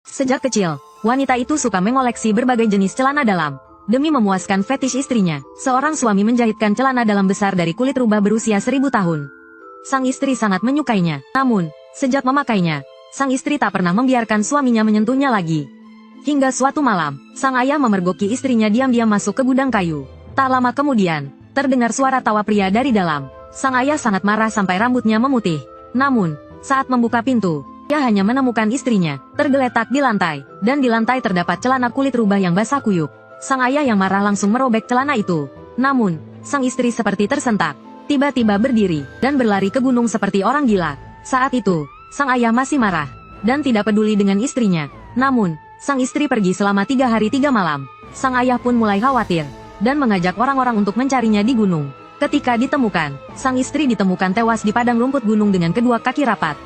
Sejak kecil, wanita itu suka mengoleksi berbagai jenis celana dalam. Demi memuaskan fetish istrinya, seorang suami menjahitkan celana dalam besar dari kulit rubah berusia 1000 tahun. Sang istri sangat menyukainya, namun, sejak memakainya, sang istri tak pernah membiarkan suaminya menyentuhnya lagi. Hingga suatu malam, sang ayah memergoki istrinya diam-diam masuk ke gudang kayu. Tak lama kemudian, terdengar suara tawa pria dari dalam. Sang ayah sangat marah sampai rambutnya memutih. Namun, saat membuka pintu, ia hanya menemukan istrinya, tergeletak di lantai, dan di lantai terdapat celana kulit rubah yang basah kuyup. Sang ayah yang marah langsung merobek celana itu. Namun, sang istri seperti tersentak, tiba-tiba berdiri, dan berlari ke gunung seperti orang gila. Saat itu, sang ayah masih marah, dan tidak peduli dengan istrinya. Namun, sang istri pergi selama 3 hari 3 malam. Sang ayah pun mulai khawatir, dan mengajak orang-orang untuk mencarinya di gunung. Ketika ditemukan, sang istri ditemukan tewas di padang rumput gunung dengan kedua kaki rapat.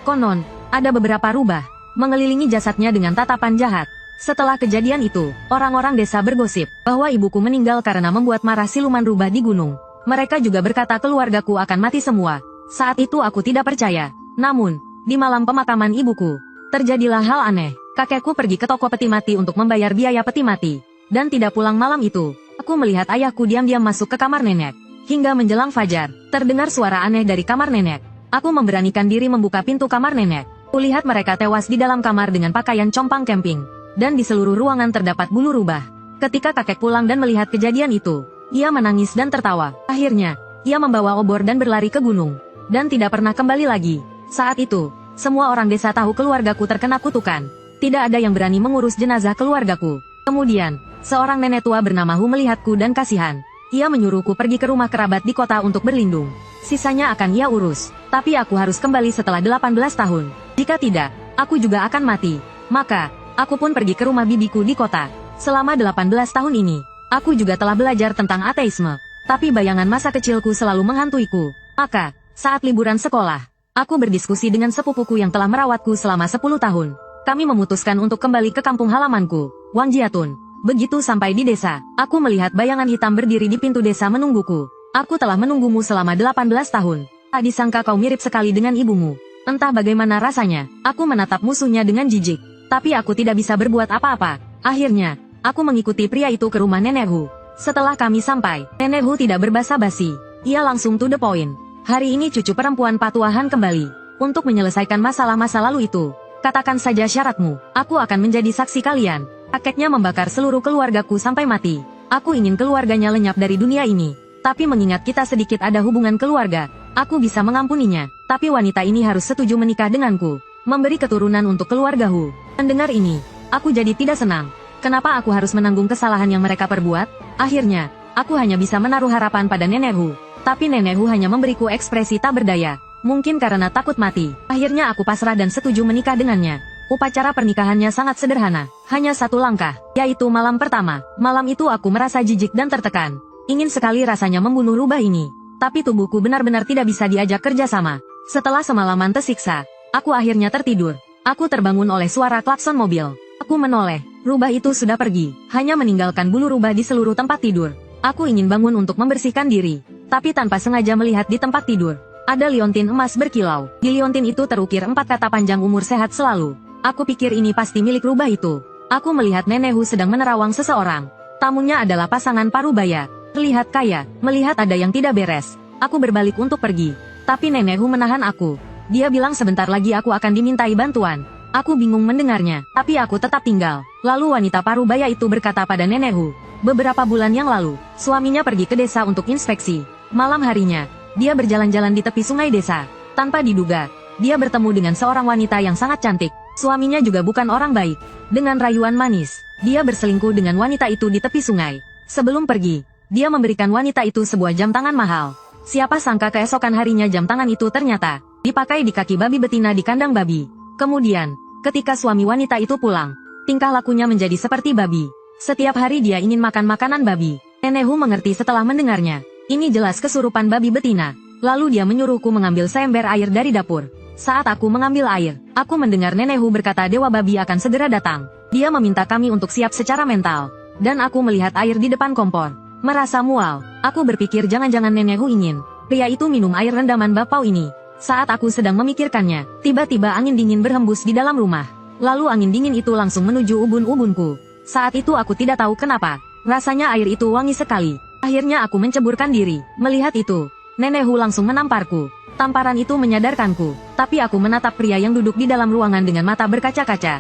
Konon, ada beberapa rubah mengelilingi jasadnya dengan tatapan jahat. Setelah kejadian itu, orang-orang desa bergosip bahwa ibuku meninggal karena membuat marah siluman rubah di gunung. Mereka juga berkata keluargaku akan mati semua. Saat itu aku tidak percaya. Namun, di malam pemakaman ibuku, terjadilah hal aneh. Kakekku pergi ke toko peti mati untuk membayar biaya peti mati. Dan tidak pulang malam itu. Aku melihat ayahku diam-diam masuk ke kamar nenek. Hingga menjelang fajar, terdengar suara aneh dari kamar nenek. Aku memberanikan diri membuka pintu kamar nenek. Kulihat mereka tewas di dalam kamar dengan pakaian compang camping. Dan di seluruh ruangan terdapat bulu rubah. Ketika kakek pulang dan melihat kejadian itu, ia menangis dan tertawa. Akhirnya, ia membawa obor dan berlari ke gunung. Dan tidak pernah kembali lagi. Saat itu, semua orang desa tahu keluargaku terkena kutukan. Tidak ada yang berani mengurus jenazah keluargaku. Kemudian, seorang nenek tua bernama Hu melihatku dan kasihan. Ia menyuruhku pergi ke rumah kerabat di kota untuk berlindung. Sisanya akan ia urus. Tapi aku harus kembali setelah 18 tahun. Jika tidak, aku juga akan mati. Maka, aku pun pergi ke rumah bibiku di kota. Selama 18 tahun ini, aku juga telah belajar tentang ateisme. Tapi bayangan masa kecilku selalu menghantuiku. Maka, saat liburan sekolah, aku berdiskusi dengan sepupuku yang telah merawatku selama 10 tahun. Kami memutuskan untuk kembali ke kampung halamanku, Wang Jiatun. Begitu sampai di desa, aku melihat bayangan hitam berdiri di pintu desa menungguku. Aku telah menunggumu selama 18 tahun. Tak disangka kau mirip sekali dengan ibumu. Entah bagaimana rasanya, aku menatap musuhnya dengan jijik. Tapi aku tidak bisa berbuat apa-apa. Akhirnya, aku mengikuti pria itu ke rumah Nenek Hu. Setelah kami sampai, Nenek Hu tidak berbasa-basi. Ia langsung to the point. Hari ini cucu perempuan patuahan kembali. Untuk menyelesaikan masalah masa lalu itu, katakan saja syaratmu. Aku akan menjadi saksi kalian. Kakeknya membakar seluruh keluargaku sampai mati. Aku ingin keluarganya lenyap dari dunia ini. Tapi mengingat kita sedikit ada hubungan keluarga, aku bisa mengampuninya. Tapi wanita ini harus setuju menikah denganku. Memberi keturunan untuk keluarga Hu. Mendengar ini, aku jadi tidak senang. Kenapa aku harus menanggung kesalahan yang mereka perbuat? Akhirnya, aku hanya bisa menaruh harapan pada Nenek Hu. Tapi Nenek Hu hanya memberiku ekspresi tak berdaya. Mungkin karena takut mati. Akhirnya aku pasrah dan setuju menikah dengannya. Upacara pernikahannya sangat sederhana. Hanya satu langkah, yaitu malam pertama. Malam itu aku merasa jijik dan tertekan. Ingin sekali rasanya membunuh rubah ini. Tapi tubuhku benar-benar tidak bisa diajak kerjasama. Setelah semalaman tersiksa, aku akhirnya tertidur. Aku terbangun oleh suara klakson mobil. Aku menoleh. Rubah itu sudah pergi. Hanya meninggalkan bulu rubah di seluruh tempat tidur. Aku ingin bangun untuk membersihkan diri. Tapi tanpa sengaja melihat di tempat tidur, ada liontin emas berkilau. Di liontin itu terukir 4 kata panjang umur sehat selalu. Aku pikir ini pasti milik rubah itu. Aku melihat Nenek Hu sedang menerawang seseorang. Tamunya adalah pasangan parubaya. Terlihat kaya. Melihat ada yang tidak beres, aku berbalik untuk pergi. Tapi Nenek Hu menahan aku. Dia bilang sebentar lagi aku akan dimintai bantuan. Aku bingung mendengarnya, tapi aku tetap tinggal. Lalu wanita parubaya itu berkata pada Nenek Hu. Beberapa bulan yang lalu, suaminya pergi ke desa untuk inspeksi. Malam harinya, dia berjalan-jalan di tepi sungai desa. Tanpa diduga, dia bertemu dengan seorang wanita yang sangat cantik. Suaminya juga bukan orang baik. Dengan rayuan manis, dia berselingkuh dengan wanita itu di tepi sungai. Sebelum pergi, dia memberikan wanita itu sebuah jam tangan mahal. Siapa sangka keesokan harinya jam tangan itu ternyata dipakai di kaki babi betina di kandang babi. Kemudian, ketika suami wanita itu pulang, tingkah lakunya menjadi seperti babi. Setiap hari dia ingin makan makanan babi. Nenek Hu mengerti setelah mendengarnya. Ini jelas kesurupan babi betina. Lalu dia menyuruhku mengambil seember air dari dapur. Saat aku mengambil air, aku mendengar Nenek Hu berkata dewa babi akan segera datang. Dia meminta kami untuk siap secara mental. Dan aku melihat air di depan kompor. Merasa mual, aku berpikir jangan-jangan Nenek Hu ingin pria itu minum air rendaman bapau ini. Saat aku sedang memikirkannya, tiba-tiba angin dingin berhembus di dalam rumah. Lalu angin dingin itu langsung menuju ubun-ubunku. Saat itu aku tidak tahu kenapa. Rasanya air itu wangi sekali. Akhirnya aku menceburkan diri. Melihat itu, Nenek Hu langsung menamparku. Tamparan itu menyadarkanku. Tapi aku menatap pria yang duduk di dalam ruangan dengan mata berkaca-kaca.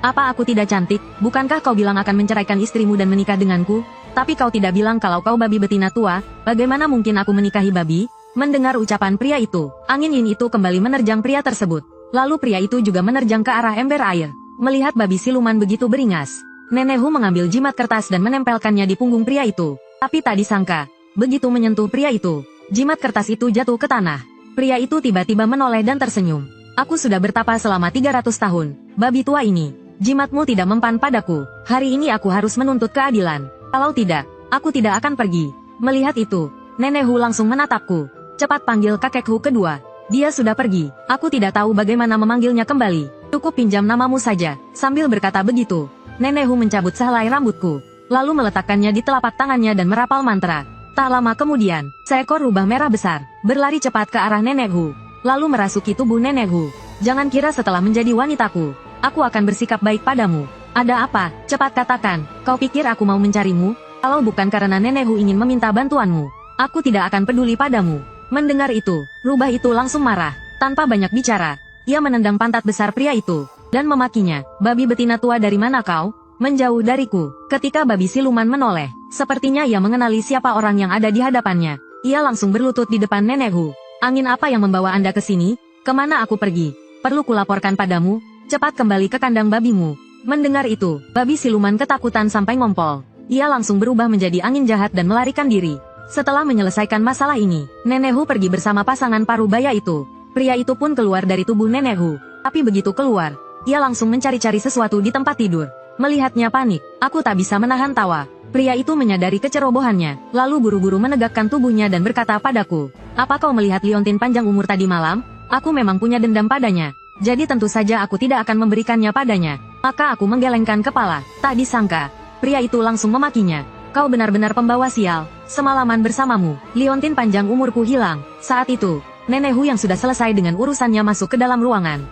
Apa aku tidak cantik? Bukankah kau bilang akan menceraikan istrimu dan menikah denganku? Tapi kau tidak bilang kalau kau babi betina tua. Bagaimana mungkin aku menikahi babi? Mendengar ucapan pria itu, angin yin itu kembali menerjang pria tersebut. Lalu pria itu juga menerjang ke arah ember air. Melihat babi siluman begitu beringas, Nenek Hu mengambil jimat kertas dan menempelkannya di punggung pria itu. Tapi tak disangka, begitu menyentuh pria itu, jimat kertas itu jatuh ke tanah. Pria itu tiba-tiba menoleh dan tersenyum. Aku sudah bertapa selama 300 tahun, babi tua ini. Jimatmu tidak mempan padaku. Hari ini aku harus menuntut keadilan. Kalau tidak, aku tidak akan pergi. Melihat itu, Nenek Hu langsung menatapku. Cepat panggil kakek Hu kedua. Dia sudah pergi. Aku tidak tahu bagaimana memanggilnya kembali. Cukup pinjam namamu saja. Sambil berkata begitu, Nenek Hu mencabut sehelai rambutku, lalu meletakkannya di telapak tangannya dan merapal mantra. Tak lama kemudian, seekor rubah merah besar berlari cepat ke arah Nenek Hu, lalu merasuki tubuh Nenek Hu. Jangan kira setelah menjadi wanitaku, aku akan bersikap baik padamu. Ada apa? Cepat katakan. Kau pikir aku mau mencarimu? Kalau bukan karena Nenek Hu ingin meminta bantuanmu, aku tidak akan peduli padamu. Mendengar itu, rubah itu langsung marah. Tanpa banyak bicara, ia menendang pantat besar pria itu, dan memakinya. Babi betina tua, dari mana kau? Menjauh dariku. Ketika babi siluman menoleh, sepertinya ia mengenali siapa orang yang ada di hadapannya. Ia langsung berlutut di depan Nenek Hu. Angin apa yang membawa Anda ke sini? Kemana aku pergi? Perlu kulaporkan padamu? Cepat kembali ke kandang babimu. Mendengar itu, babi siluman ketakutan sampai ngompol. Ia langsung berubah menjadi angin jahat dan melarikan diri. Setelah menyelesaikan masalah ini, Nenek Hu pergi bersama pasangan parubaya itu. Pria itu pun keluar dari tubuh Nenek Hu. Tapi begitu keluar, ia langsung mencari-cari sesuatu di tempat tidur. Melihatnya panik, aku tak bisa menahan tawa. Pria itu menyadari kecerobohannya, lalu buru-buru menegakkan tubuhnya dan berkata padaku, "Apa kau melihat liontin panjang umur tadi malam? Aku memang punya dendam padanya. Jadi tentu saja aku tidak akan memberikannya padanya." Maka aku menggelengkan kepala. Tak disangka, pria itu langsung memakinya. "Kau benar-benar pembawa sial. Semalaman bersamamu, liontin panjang umurku hilang." Saat itu, Nenek Hu yang sudah selesai dengan urusannya masuk ke dalam ruangan.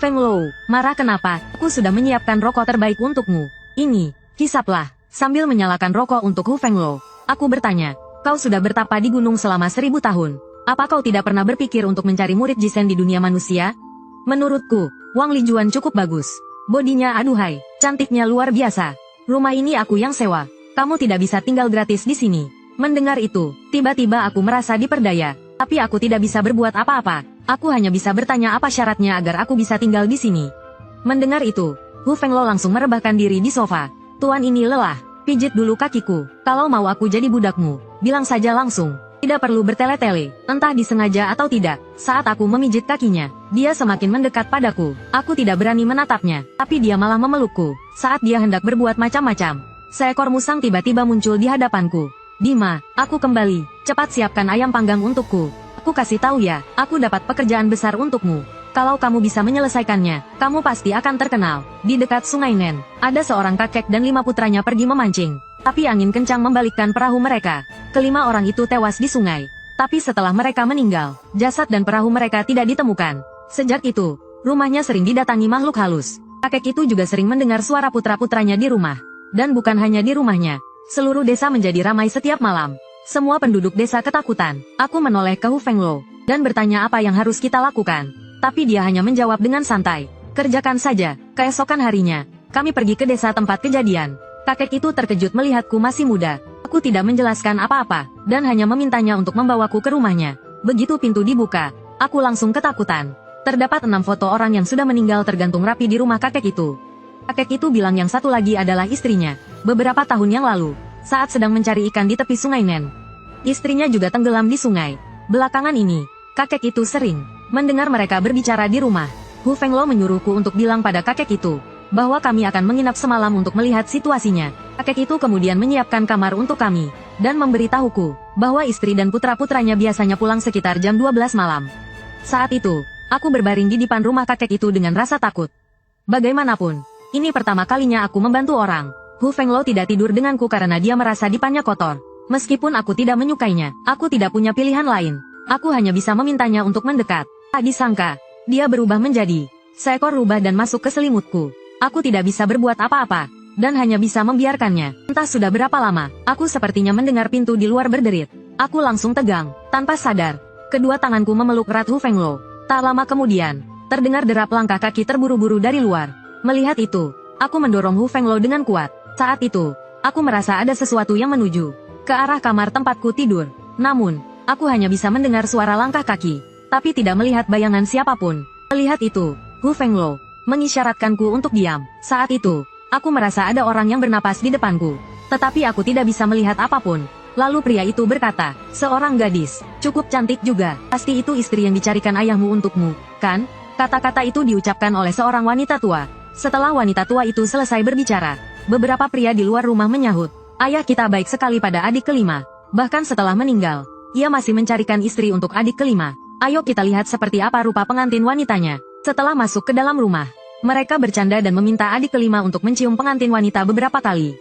"Feng Lou, marah kenapa? Aku sudah menyiapkan rokok terbaik untukmu. Ini, hisaplah." Sambil menyalakan rokok untuk Hu Feng Lou, aku bertanya, "Kau sudah bertapa di gunung selama 1000 tahun. Apa kau tidak pernah berpikir untuk mencari murid Jisen di dunia manusia?" "Menurutku, Wang Lijuan cukup bagus. Bodinya aduhai, cantiknya luar biasa. Rumah ini aku yang sewa. Kamu tidak bisa tinggal gratis di sini." Mendengar itu, tiba-tiba aku merasa diperdaya. Tapi aku tidak bisa berbuat apa-apa. Aku hanya bisa bertanya apa syaratnya agar aku bisa tinggal di sini. Mendengar itu, Hu Feng Lou langsung merebahkan diri di sofa. "Tuan ini lelah. Pijit dulu kakiku. Kalau mau aku jadi budakmu, bilang saja langsung. Tidak perlu bertele-tele, entah disengaja atau tidak." Saat aku memijit kakinya, dia semakin mendekat padaku. Aku tidak berani menatapnya, tapi dia malah memelukku. Saat dia hendak berbuat macam-macam, seekor musang tiba-tiba muncul di hadapanku. "Dima, aku kembali. Cepat siapkan ayam panggang untukku. Aku kasih tahu ya, aku dapat pekerjaan besar untukmu. Kalau kamu bisa menyelesaikannya, kamu pasti akan terkenal." Di dekat Sungai Nen, ada seorang kakek dan 5 putranya pergi memancing. Tapi angin kencang membalikkan perahu mereka. Kelima orang itu tewas di sungai. Tapi setelah mereka meninggal, jasad dan perahu mereka tidak ditemukan. Sejak itu, rumahnya sering didatangi makhluk halus. Kakek itu juga sering mendengar suara putra-putranya di rumah. Dan bukan hanya di rumahnya, seluruh desa menjadi ramai setiap malam. Semua penduduk desa ketakutan. Aku menoleh ke Hu Feng Lou dan bertanya apa yang harus kita lakukan. Tapi dia hanya menjawab dengan santai, "Kerjakan saja." Keesokan harinya, kami pergi ke desa tempat kejadian. Kakek itu terkejut melihatku masih muda. Aku tidak menjelaskan apa-apa, dan hanya memintanya untuk membawaku ke rumahnya. Begitu pintu dibuka, aku langsung ketakutan. Terdapat 6 foto orang yang sudah meninggal tergantung rapi di rumah kakek itu. Kakek itu bilang yang satu lagi adalah istrinya. Beberapa tahun yang lalu, saat sedang mencari ikan di tepi Sungai Nen, istrinya juga tenggelam di sungai. Belakangan ini, kakek itu sering mendengar mereka berbicara di rumah. Hu Feng Lou menyuruhku untuk bilang pada kakek itu bahwa kami akan menginap semalam untuk melihat situasinya. Kakek itu kemudian menyiapkan kamar untuk kami dan memberitahuku bahwa istri dan putra-putranya biasanya pulang sekitar jam 12 malam. Saat itu, aku berbaring di depan rumah kakek itu dengan rasa takut. Bagaimanapun, ini pertama kalinya aku membantu orang. Hu Feng Lou tidak tidur denganku karena dia merasa dipannya kotor. Meskipun aku tidak menyukainya, aku tidak punya pilihan lain. Aku hanya bisa memintanya untuk mendekat. Tak disangka, dia berubah menjadi Seekor rubah dan masuk ke selimutku. Aku tidak bisa berbuat apa-apa, dan hanya bisa membiarkannya. Entah sudah berapa lama, aku sepertinya mendengar pintu di luar berderit. Aku langsung tegang, tanpa sadar. Kedua tanganku memeluk erat Hu Fenglo. Tak lama kemudian, terdengar derap langkah kaki terburu-buru dari luar. Melihat itu, aku mendorong Hu Fenglo dengan kuat. Saat itu, aku merasa ada sesuatu yang menuju ke arah kamar tempatku tidur. Namun, aku hanya bisa mendengar suara langkah kaki, tapi tidak melihat bayangan siapapun. Melihat itu, Hu Fenglo mengisyaratkanku untuk diam. Saat itu, aku merasa ada orang yang bernapas di depanku, tetapi aku tidak bisa melihat apapun. Lalu pria itu berkata, "Seorang gadis, cukup cantik juga. Pasti itu istri yang dicarikan ayahmu untukmu, kan?" Kata-kata itu diucapkan oleh seorang wanita tua. Setelah wanita tua itu selesai berbicara, beberapa pria di luar rumah menyahut, "Ayah kita baik sekali pada adik kelima. Bahkan setelah meninggal, ia masih mencarikan istri untuk adik kelima. Ayo kita lihat seperti apa rupa pengantin wanitanya." Setelah masuk ke dalam rumah, mereka bercanda dan meminta adik kelima untuk mencium pengantin wanita beberapa kali.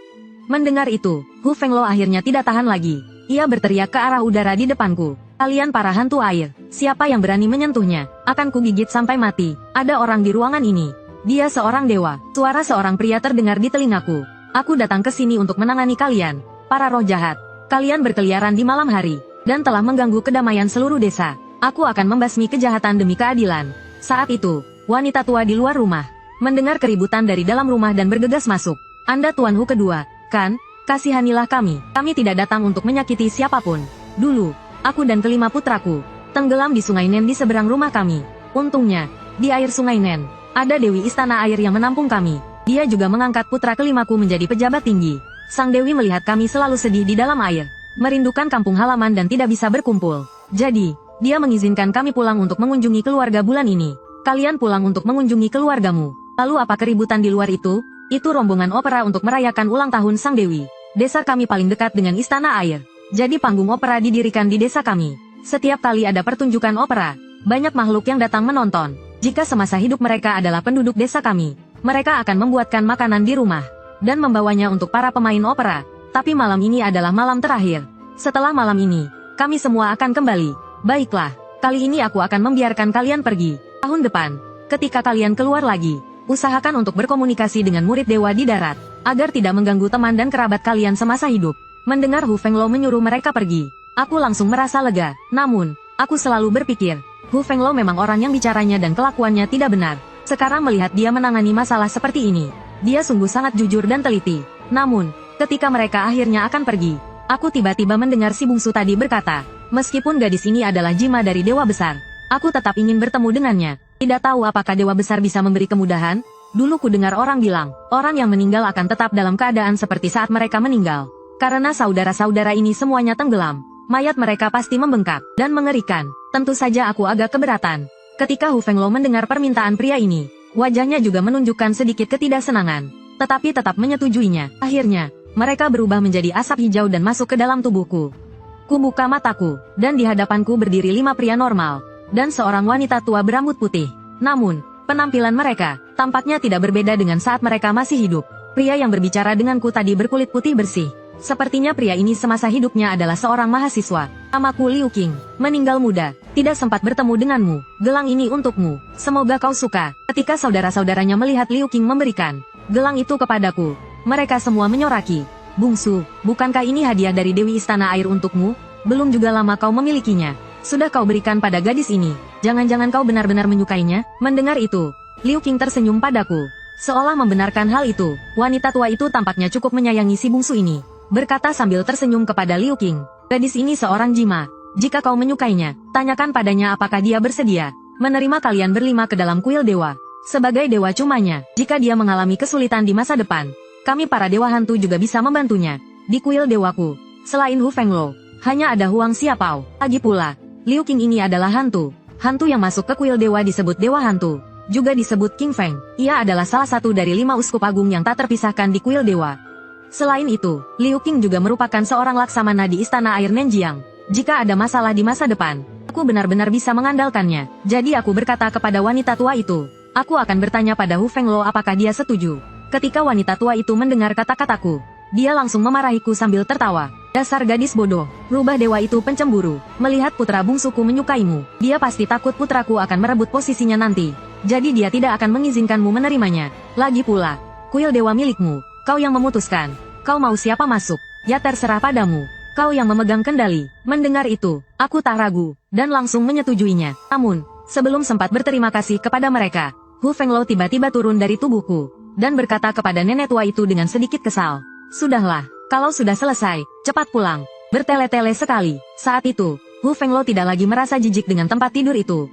Mendengar itu, Hu Fenglo akhirnya tidak tahan lagi. Ia berteriak ke arah udara di depanku. "Kalian para hantu air, siapa yang berani menyentuhnya? Akan kugigit sampai mati. Ada orang di ruangan ini. Dia seorang dewa." Suara seorang pria terdengar di telingaku. "Aku datang ke sini untuk menangani kalian, para roh jahat. Kalian berkeliaran di malam hari, dan telah mengganggu kedamaian seluruh desa. Aku akan membasmi kejahatan demi keadilan." Saat itu, wanita tua di luar rumah mendengar keributan dari dalam rumah dan bergegas masuk. "Anda Tuan Hu kedua, kan? Kasihanilah kami. Kami tidak datang untuk menyakiti siapapun. Dulu, aku dan kelima putraku tenggelam di Sungai Nen di seberang rumah kami. Untungnya, di air Sungai Nen, ada Dewi Istana Air yang menampung kami. Dia juga mengangkat putra kelimaku menjadi pejabat tinggi. Sang Dewi melihat kami selalu sedih di dalam air, merindukan kampung halaman dan tidak bisa berkumpul. Jadi, dia mengizinkan kami pulang untuk mengunjungi keluarga bulan ini. Kalian pulang untuk mengunjungi keluargamu. Lalu apa keributan di luar itu? Itu rombongan opera untuk merayakan ulang tahun Sang Dewi. Desa kami paling dekat dengan Istana Air. Jadi panggung opera didirikan di desa kami. Setiap kali ada pertunjukan opera, banyak makhluk yang datang menonton. Jika semasa hidup mereka adalah penduduk desa kami, mereka akan membuatkan makanan di rumah dan membawanya untuk para pemain opera. Tapi malam ini adalah malam terakhir. Setelah malam ini, kami semua akan kembali. Baiklah, kali ini aku akan membiarkan kalian pergi. Tahun depan, ketika kalian keluar lagi, usahakan untuk berkomunikasi dengan murid dewa di darat, agar tidak mengganggu teman dan kerabat kalian semasa hidup." Mendengar Hu Fenglo menyuruh mereka pergi, aku langsung merasa lega. Namun, aku selalu berpikir, Hu Fenglo memang orang yang bicaranya dan kelakuannya tidak benar. Sekarang melihat dia menangani masalah seperti ini, dia sungguh sangat jujur dan teliti. Namun, ketika mereka akhirnya akan pergi, aku tiba-tiba mendengar si bungsu tadi berkata, "Meskipun gadis ini adalah jima dari dewa besar, aku tetap ingin bertemu dengannya. Tidak tahu apakah dewa besar bisa memberi kemudahan?" Dulu ku dengar orang bilang, orang yang meninggal akan tetap dalam keadaan seperti saat mereka meninggal. Karena saudara-saudara ini semuanya tenggelam, mayat mereka pasti membengkak dan mengerikan. Tentu saja aku agak keberatan. Ketika Hu Fenglo mendengar permintaan pria ini, wajahnya juga menunjukkan sedikit ketidaksenangan, tetapi tetap menyetujuinya. Akhirnya, mereka berubah menjadi asap hijau dan masuk ke dalam tubuhku. Kubuka mataku, dan di hadapanku berdiri 5 pria normal, dan seorang wanita tua berambut putih. Namun, penampilan mereka tampaknya tidak berbeda dengan saat mereka masih hidup. Pria yang berbicara denganku tadi berkulit putih bersih. Sepertinya pria ini semasa hidupnya adalah seorang mahasiswa. "Namaku Liu Qing, meninggal muda. Tidak sempat bertemu denganmu. Gelang ini untukmu. Semoga kau suka." Ketika saudara-saudaranya melihat Liu Qing memberikan gelang itu kepadaku, mereka semua menyoraki. "Bungsu, bukankah ini hadiah dari Dewi Istana Air untukmu? Belum juga lama kau memilikinya. Sudah kau berikan pada gadis ini. Jangan-jangan kau benar-benar menyukainya?" Mendengar itu, Liu Qing tersenyum padaku. Seolah membenarkan hal itu, wanita tua itu tampaknya cukup menyayangi si bungsu ini. Berkata sambil tersenyum kepada Liu Qing, "Gadis ini seorang jima. Jika kau menyukainya, tanyakan padanya apakah dia bersedia menerima kalian berlima ke dalam kuil dewa. Sebagai dewa cumanya, jika dia mengalami kesulitan di masa depan, kami para dewa hantu juga bisa membantunya. Di kuil dewaku, selain Hu Fenglo, hanya ada Huang Xiaopao. Lagi pula, Liu Qing ini adalah hantu. Hantu yang masuk ke kuil dewa disebut dewa hantu, juga disebut King Feng. Ia adalah salah satu dari 5 uskup agung yang tak terpisahkan di kuil dewa. Selain itu, Liu Qing juga merupakan seorang laksamana di Istana Air Nenjiang. Jika ada masalah di masa depan, aku benar-benar bisa mengandalkannya. Jadi aku berkata kepada wanita tua itu, aku akan bertanya pada Hu Fenglo apakah dia setuju. Ketika wanita tua itu mendengar kata-kataku, dia langsung memarahiku sambil tertawa. "Dasar gadis bodoh, rubah dewa itu pencemburu. Melihat putra bungsuku menyukaimu, dia pasti takut putraku akan merebut posisinya nanti. jadi dia tidak akan mengizinkanmu menerimanya. Lagi pula, kuil dewa milikmu, kau yang memutuskan. Kau mau siapa masuk, ya terserah padamu. Kau yang memegang kendali. Mendengar itu, aku tak ragu, dan langsung menyetujuinya. Namun, sebelum sempat berterima kasih kepada mereka, Hu Fenglo tiba-tiba turun dari tubuhku, dan berkata kepada nenek tua itu dengan sedikit kesal. Sudahlah, kalau sudah selesai, cepat pulang. Bertele-tele sekali. Saat itu, Hu Fenglo tidak lagi merasa jijik dengan tempat tidur itu.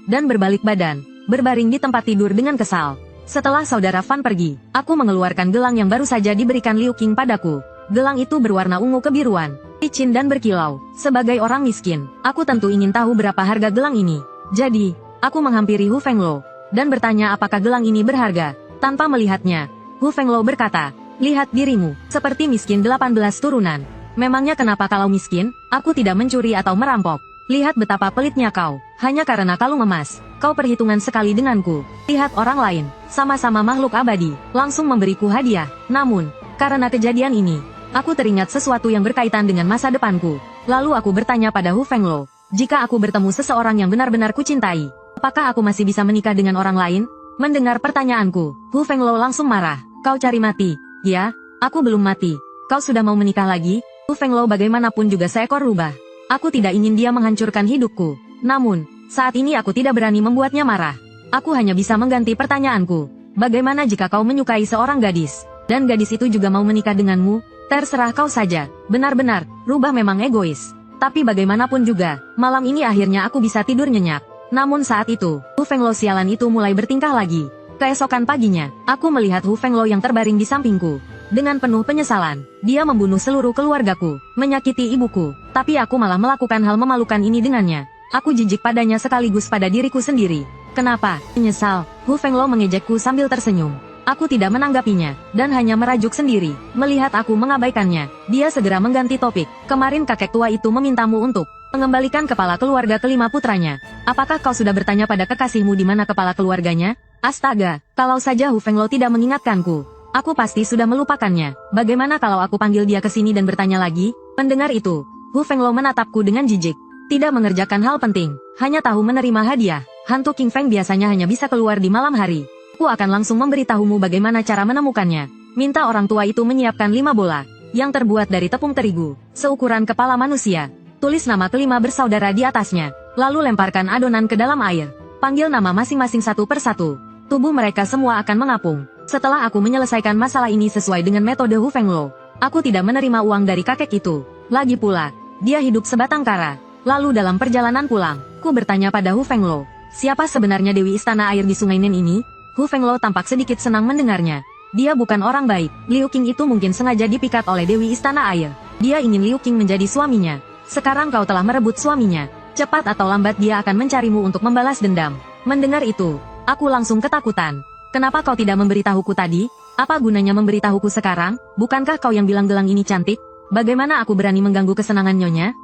Dan berbalik badan, berbaring di tempat tidur dengan kesal. Setelah saudara Fan pergi, aku mengeluarkan gelang yang baru saja diberikan Liu Qing padaku. Gelang itu berwarna ungu kebiruan, licin dan berkilau. Sebagai orang miskin, aku tentu ingin tahu berapa harga gelang ini. Jadi, aku menghampiri Hu Fenglo, dan bertanya apakah gelang ini berharga. Tanpa melihatnya, Hu Fenglo berkata, lihat dirimu, seperti miskin 18 turunan. Memangnya kenapa kalau miskin, aku tidak mencuri atau merampok? Lihat betapa pelitnya kau, hanya karena kalung emas, kau perhitungan sekali denganku. Lihat orang lain, sama-sama makhluk abadi, langsung memberiku hadiah. Namun, karena kejadian ini, aku teringat sesuatu yang berkaitan dengan masa depanku. Lalu aku bertanya pada Hu Fenglo, jika aku bertemu seseorang yang benar-benar kucintai, apakah aku masih bisa menikah dengan orang lain? Mendengar pertanyaanku, Hu Fenglo langsung marah. Kau cari mati? Ya, aku belum mati. Kau sudah mau menikah lagi? Hu Fenglo bagaimanapun juga seekor rubah. Aku tidak ingin dia menghancurkan hidupku. Namun, saat ini aku tidak berani membuatnya marah. Aku hanya bisa mengganti pertanyaanku. Bagaimana jika kau menyukai seorang gadis, dan gadis itu juga mau menikah denganmu? Terserah kau saja. Benar-benar, rubah memang egois. Tapi bagaimanapun juga, malam ini akhirnya aku bisa tidur nyenyak. Namun saat itu, Hu Fenglo sialan itu mulai bertingkah lagi. Keesokan paginya, aku melihat Hu Fenglo yang terbaring di sampingku. Dengan penuh penyesalan, dia membunuh seluruh keluargaku, menyakiti ibuku, tapi aku malah melakukan hal memalukan ini dengannya. Aku jijik padanya sekaligus pada diriku sendiri. Kenapa? Menyesal, Hu Fenglo mengejekku sambil tersenyum. Aku tidak menanggapinya, dan hanya merajuk sendiri. Melihat aku mengabaikannya, dia segera mengganti topik. Kemarin kakek tua itu memintamu untuk mengembalikan kepala keluarga kelima putranya. Apakah kau sudah bertanya pada kekasihmu di mana kepala keluarganya? Astaga, kalau saja Hu Fenglo tidak mengingatkanku, aku pasti sudah melupakannya. Bagaimana kalau aku panggil dia ke sini dan bertanya lagi? Mendengar itu, Hu Fenglo menatapku dengan jijik. Tidak mengerjakan hal penting, hanya tahu menerima hadiah. Hantu King Feng biasanya hanya bisa keluar di malam hari. Aku akan langsung memberitahumu bagaimana cara menemukannya. Minta orang tua itu menyiapkan 5 bola, yang terbuat dari tepung terigu, seukuran kepala manusia. Tulis nama kelima bersaudara di atasnya, lalu lemparkan adonan ke dalam air. Panggil nama masing-masing satu persatu. Tubuh mereka semua akan mengapung. Setelah aku menyelesaikan masalah ini sesuai dengan metode Hu Fenglo, aku tidak menerima uang dari kakek itu. Lagi pula, dia hidup sebatang kara. Lalu dalam perjalanan pulang, ku bertanya pada Hu Fenglo, siapa sebenarnya Dewi Istana Air di Sungai Nen ini? Hu Fenglo tampak sedikit senang mendengarnya. Dia bukan orang baik. Liu Qing itu mungkin sengaja dipikat oleh Dewi Istana Air. Dia ingin Liu Qing menjadi suaminya. Sekarang kau telah merebut suaminya. Cepat atau lambat dia akan mencarimu untuk membalas dendam. Mendengar itu, aku langsung ketakutan. Kenapa kau tidak memberitahuku tadi? Apa gunanya memberitahuku sekarang? Bukankah kau yang bilang gelang ini cantik? Bagaimana aku berani mengganggu kesenangan nyonya?